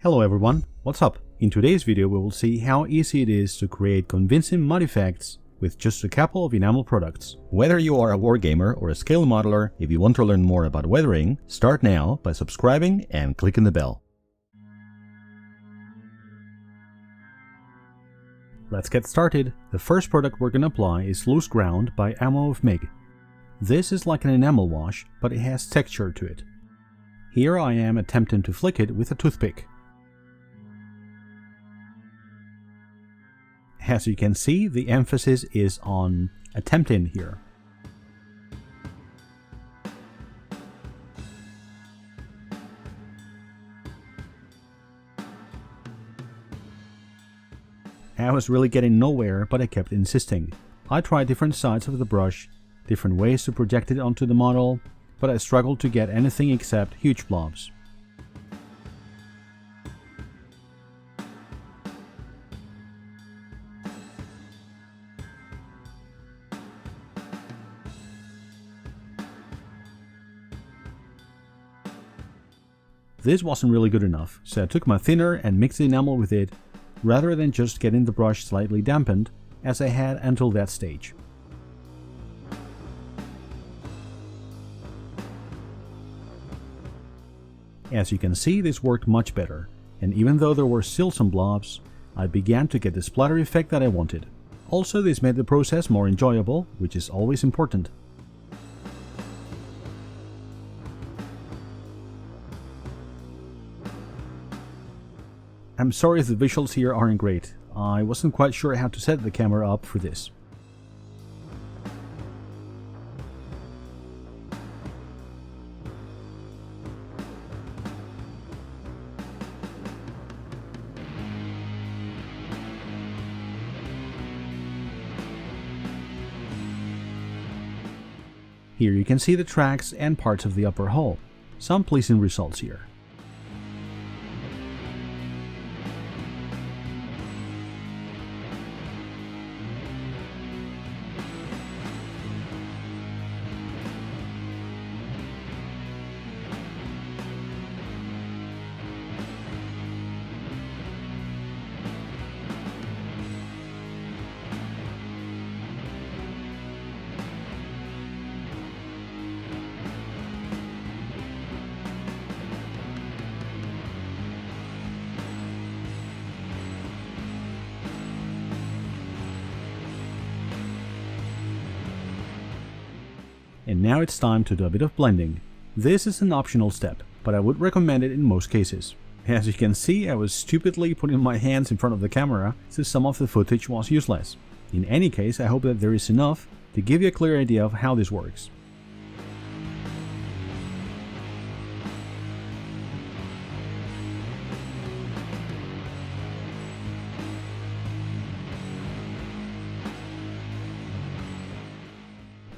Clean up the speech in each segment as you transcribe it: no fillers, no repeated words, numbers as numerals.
Hello everyone, what's up? In today's video we will see how easy it is to create convincing mud effects with just a couple of enamel products. Whether you are a wargamer or a scale modeler, if you want to learn more about weathering, start now by subscribing and clicking the bell. Let's get started. The first product we're gonna apply is Loose Ground by Ammo of MIG. This is like an enamel wash, but it has texture to it. Here I am attempting to flick it with a toothpick. As you can see, the emphasis is on attempting here. I was really getting nowhere, but I kept insisting. I tried different sides of the brush, different ways to project it onto the model, but I struggled to get anything except huge blobs. This wasn't really good enough, so I took my thinner and mixed the enamel with it, rather than just getting the brush slightly dampened, as I had until that stage. As you can see, this worked much better, and even though there were still some blobs, I began to get the splatter effect that I wanted. Also, this made the process more enjoyable, which is always important. I'm sorry if the visuals here aren't great. I wasn't quite sure how to set the camera up for this. Here you can see the tracks and parts of the upper hull. Some pleasing results here. And now it's time to do a bit of blending. This is an optional step, but I would recommend it in most cases. As you can see, I was stupidly putting my hands in front of the camera, so some of the footage was useless. In any case, I hope that there is enough to give you a clear idea of how this works.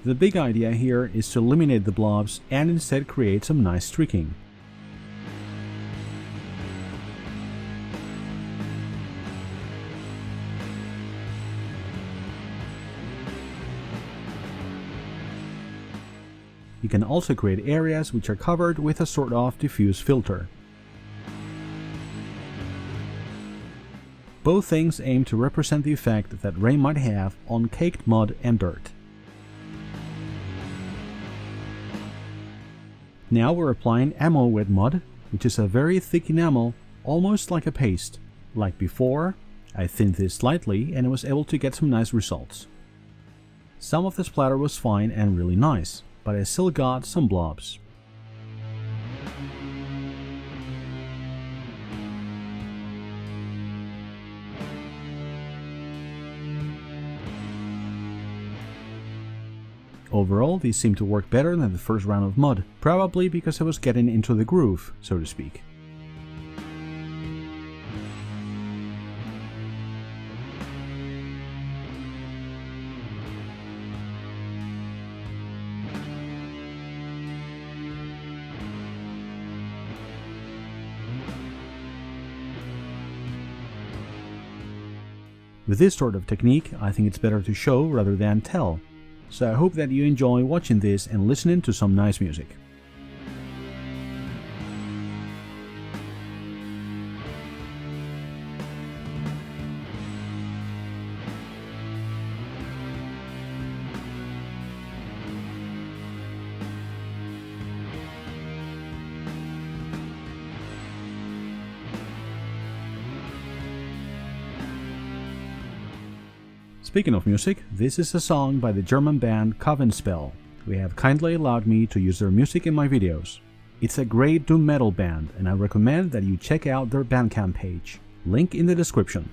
The big idea here is to eliminate the blobs and instead create some nice streaking. You can also create areas which are covered with a sort of diffuse filter. Both things aim to represent the effect that rain might have on caked mud and dirt. Now we're applying Ammo Wet Mud, which is a very thick enamel, almost like a paste. Like before, I thinned this slightly and I was able to get some nice results. Some of the splatter was fine and really nice, but I still got some blobs. Overall, these seem to work better than the first round of mud, probably because I was getting into the groove, so to speak. With this sort of technique, I think it's better to show rather than tell. So I hope that you enjoy watching this and listening to some nice music. Speaking of music, this is a song by the German band Coven Spell, who have kindly allowed me to use their music in my videos. It's a great doom metal band, and I recommend that you check out their Bandcamp page. Link in the description.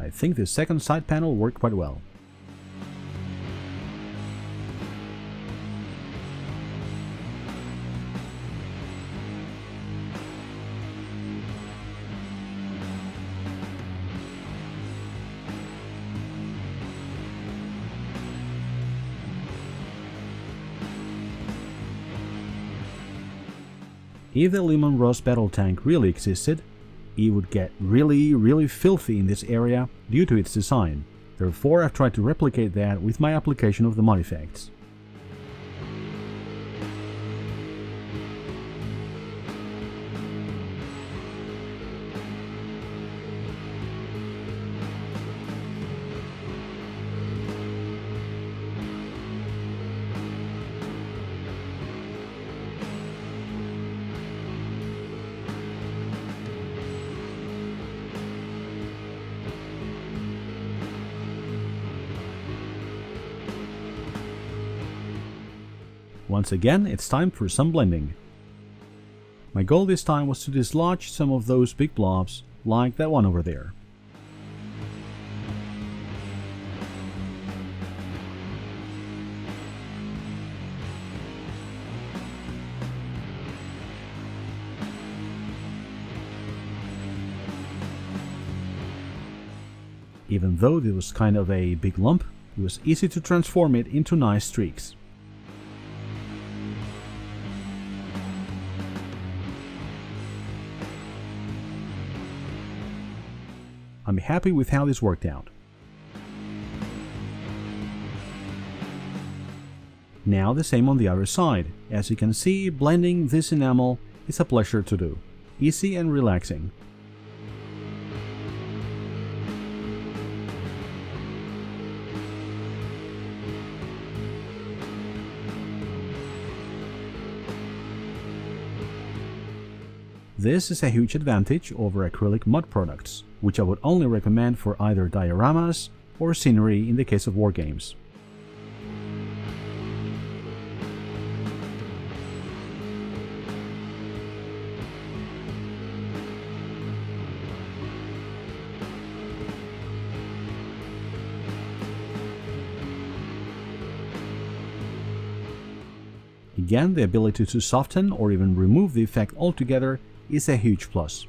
I think the second side panel worked quite well. If the Leman Russ Battle Tank really existed, it would get really filthy in this area due to its design. Therefore, I've tried to replicate that with my application of the mud effects. Once again, it's time for some blending. My goal this time was to dislodge some of those big blobs, like that one over there. Even though this was kind of a big lump, it was easy to transform it into nice streaks. I'm happy with how this worked out. Now the same on the other side. As you can see, blending this enamel is a pleasure to do. Easy and relaxing. This is a huge advantage over acrylic mud products, which I would only recommend for either dioramas or scenery in the case of wargames. Again, the ability to soften or even remove the effect altogether is a huge plus.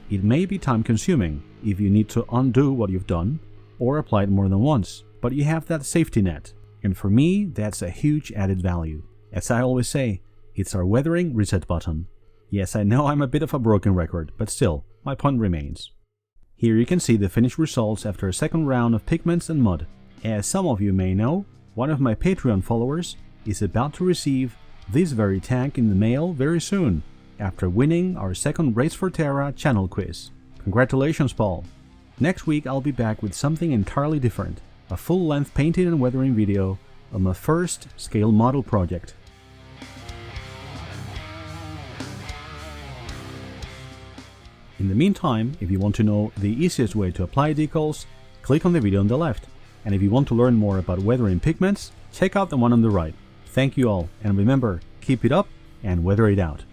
It may be time-consuming if you need to undo what you've done or apply it more than once, but you have that safety net, and for me that's a huge added value. As I always say, it's our weathering reset button. Yes, I know I'm a bit of a broken record, but still, my point remains. Here you can see the finished results after a second round of pigments and mud. As some of you may know, one of my Patreon followers is about to receive this very tank in the mail very soon, after winning our second Race for Terra channel quiz. Congratulations, Paul! Next week I'll be back with something entirely different, a full-length painting and weathering video of my first scale model project. In the meantime, if you want to know the easiest way to apply decals, click on the video on the left, and if you want to learn more about weathering pigments, check out the one on the right. Thank you all, and remember, keep it up and weather it out.